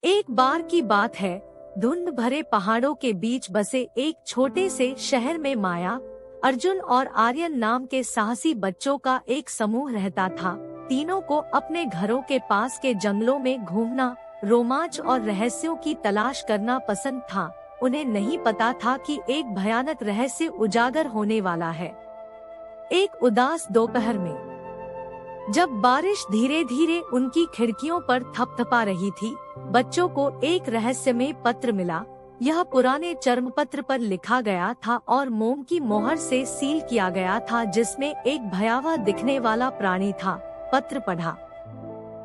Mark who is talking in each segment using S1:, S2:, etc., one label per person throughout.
S1: एक बार की बात है, धुंध भरे पहाड़ों के बीच बसे एक छोटे से शहर में माया, अर्जुन और आर्यन नाम के साहसी बच्चों का एक समूह रहता था। तीनों को अपने घरों के पास के जंगलों में घूमना, रोमांच और रहस्यों की तलाश करना पसंद था। उन्हें नहीं पता था कि एक भयानक रहस्य उजागर होने वाला है। एक उदास दोपहर में जब बारिश धीरे धीरे उनकी खिड़कियों पर थपथपा रही थी, बच्चों को एक रहस्यमय पत्र मिला। यह पुराने चर्मपत्र पर लिखा गया था और मोम की मोहर से सील किया गया था, जिसमें एक भयावह दिखने वाला प्राणी था। पत्र पढ़ा।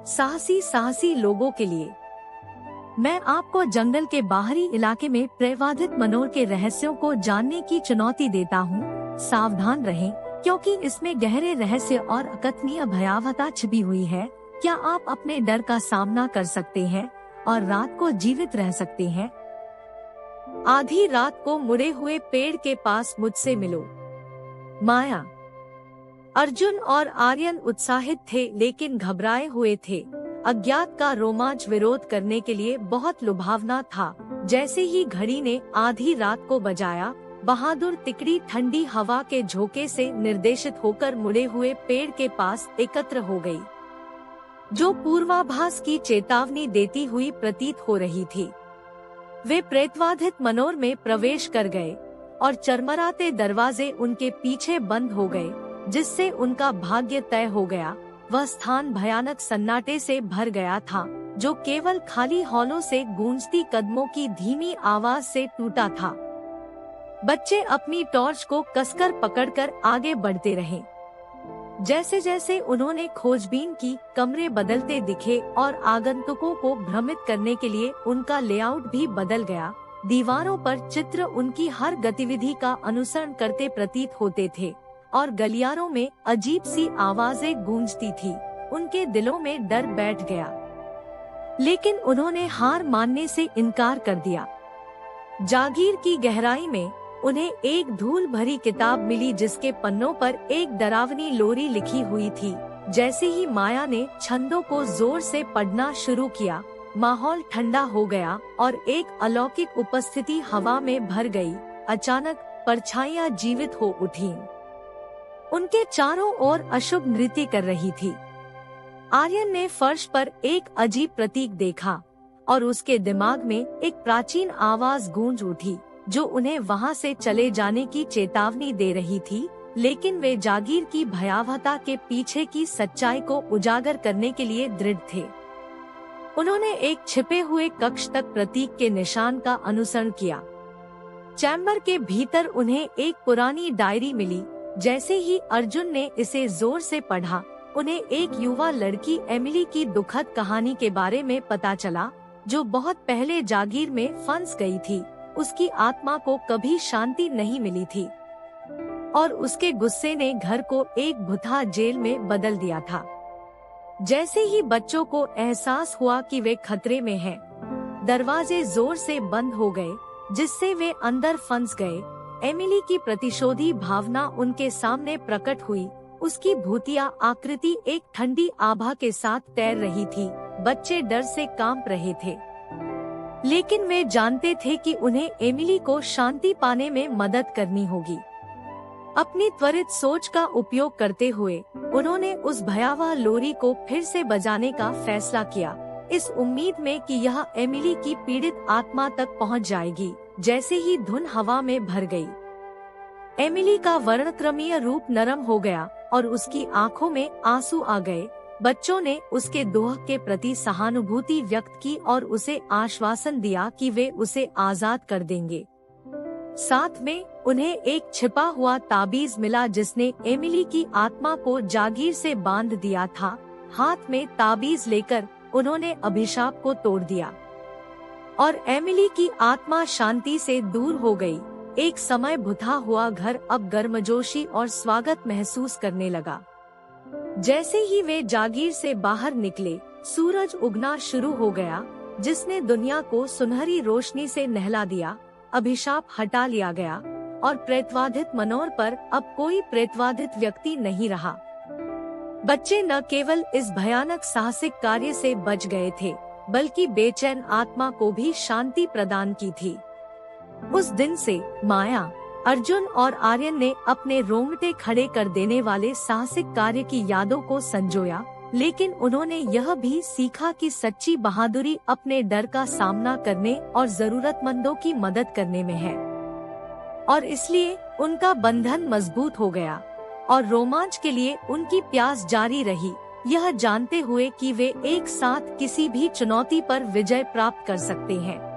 S1: साहसी लोगों के लिए, मैं आपको जंगल के बाहरी इलाके में प्रवादित मनोर के रहस्यों को जानने की चुनौती देता हूँ। सावधान रहें, क्योंकि इसमें गहरे रहस्य और अकथनीय भयावहता छिपी हुई है। क्या आप अपने डर का सामना कर सकते हैं और रात को जीवित रह सकते हैं? आधी रात को मुड़े हुए पेड़ के पास मुझसे मिलो। माया। अर्जुन और आर्यन उत्साहित थे लेकिन घबराए हुए थे। अज्ञात का रोमांच विरोध करने के लिए बहुत लुभावना था। जैसे ही घड़ी ने आधी रात को बजाया, बहादुर तिकड़ी ठंडी हवा के झोंके से निर्देशित होकर मुड़े हुए पेड़ के पास एकत्र हो गई, जो पूर्वाभास की चेतावनी देती हुई प्रतीत हो रही थी। वे प्रेतवाधित मनोर में प्रवेश कर गए और चरमराते दरवाजे उनके पीछे बंद हो गए, जिससे उनका भाग्य तय हो गया। वह स्थान भयानक सन्नाटे से भर गया था, जो केवल खाली हॉलों से गूंजती कदमों की धीमी आवाज से टूटा था। बच्चे अपनी टॉर्च को कसकर पकड़कर आगे बढ़ते रहे। जैसे जैसे उन्होंने खोजबीन की, कमरे बदलते दिखे और आगंतुकों को भ्रमित करने के लिए उनका लेआउट भी बदल गया। दीवारों पर चित्र उनकी हर गतिविधि का अनुसरण करते प्रतीत होते थे और गलियारों में अजीब सी आवाजें गूंजती थी। उनके दिलों में डर बैठ गया, लेकिन उन्होंने हार मानने से इनकार कर दिया। जागीर की गहराई में उन्हें एक धूल भरी किताब मिली, जिसके पन्नों पर एक डरावनी लोरी लिखी हुई थी। जैसे ही माया ने छंदों को जोर से पढ़ना शुरू किया, माहौल ठंडा हो गया और एक अलौकिक उपस्थिति हवा में भर गई। अचानक परछाइयां जीवित हो उठीं। उनके चारों ओर अशुभ नृत्य कर रही थी। आर्यन ने फर्श पर एक अजीब प्रतीक देखा और उसके दिमाग में एक प्राचीन आवाज गूंज उठी, जो उन्हें वहां से चले जाने की चेतावनी दे रही थी। लेकिन वे जागीर की भयावहता के पीछे की सच्चाई को उजागर करने के लिए दृढ़ थे। उन्होंने एक छिपे हुए कक्ष तक प्रतीक के निशान का अनुसरण किया। चैम्बर के भीतर उन्हें एक पुरानी डायरी मिली। जैसे ही अर्जुन ने इसे जोर से पढ़ा, उन्हें एक युवा लड़की एमिली की दुखद कहानी के बारे में पता चला, जो बहुत पहले जागीर में फंस गई थी। उसकी आत्मा को कभी शांति नहीं मिली थी और उसके गुस्से ने घर को एक भुतहा जेल में बदल दिया था। जैसे ही बच्चों को एहसास हुआ कि वे खतरे में हैं, दरवाजे जोर से बंद हो गए, जिससे वे अंदर फंस गए। एमिली की प्रतिशोधी भावना उनके सामने प्रकट हुई। उसकी भूतिया आकृति एक ठंडी आभा के साथ तैर रही थी। बच्चे डर से कांप रहे थे, लेकिन वे जानते थे कि उन्हें एमिली को शांति पाने में मदद करनी होगी। अपनी त्वरित सोच का उपयोग करते हुए उन्होंने उस भयावह लोरी को फिर से बजाने का फैसला किया, इस उम्मीद में कि यह एमिली की पीड़ित आत्मा तक पहुंच जाएगी। जैसे ही धुन हवा में भर गई, एमिली का वर्णक्रमीय रूप नरम हो गया और उसकी आंखों में आंसू आ गए। बच्चों ने उसके दोह के प्रति सहानुभूति व्यक्त की और उसे आश्वासन दिया कि वे उसे आजाद कर देंगे। साथ में उन्हें एक छिपा हुआ ताबीज मिला, जिसने एमिली की आत्मा को जागीर से बांध दिया था। हाथ में ताबीज लेकर उन्होंने अभिशाप को तोड़ दिया और एमिली की आत्मा शांति से दूर हो गई। एक समय भुतहा हुआ घर अब गर्मजोशी और स्वागत महसूस करने लगा। जैसे ही वे जागीर से बाहर निकले, सूरज उगना शुरू हो गया, जिसने दुनिया को सुनहरी रोशनी से नहला दिया। अभिशाप हटा लिया गया और प्रेतवाधित मनोर पर अब कोई प्रेतवाधित व्यक्ति नहीं रहा। बच्चे न केवल इस भयानक साहसिक कार्य से बच गए थे, बल्कि बेचैन आत्मा को भी शांति प्रदान की थी। उस दिन से माया, अर्जुन और आर्यन ने अपने रोंगटे खड़े कर देने वाले साहसिक कार्य की यादों को संजोया, लेकिन उन्होंने यह भी सीखा कि सच्ची बहादुरी अपने डर का सामना करने और जरूरतमंदों की मदद करने में है। और इसलिए उनका बंधन मजबूत हो गया और रोमांच के लिए उनकी प्यास जारी रही, यह जानते हुए कि वे एक साथ किसी भी चुनौती पर विजय प्राप्त कर सकते हैं।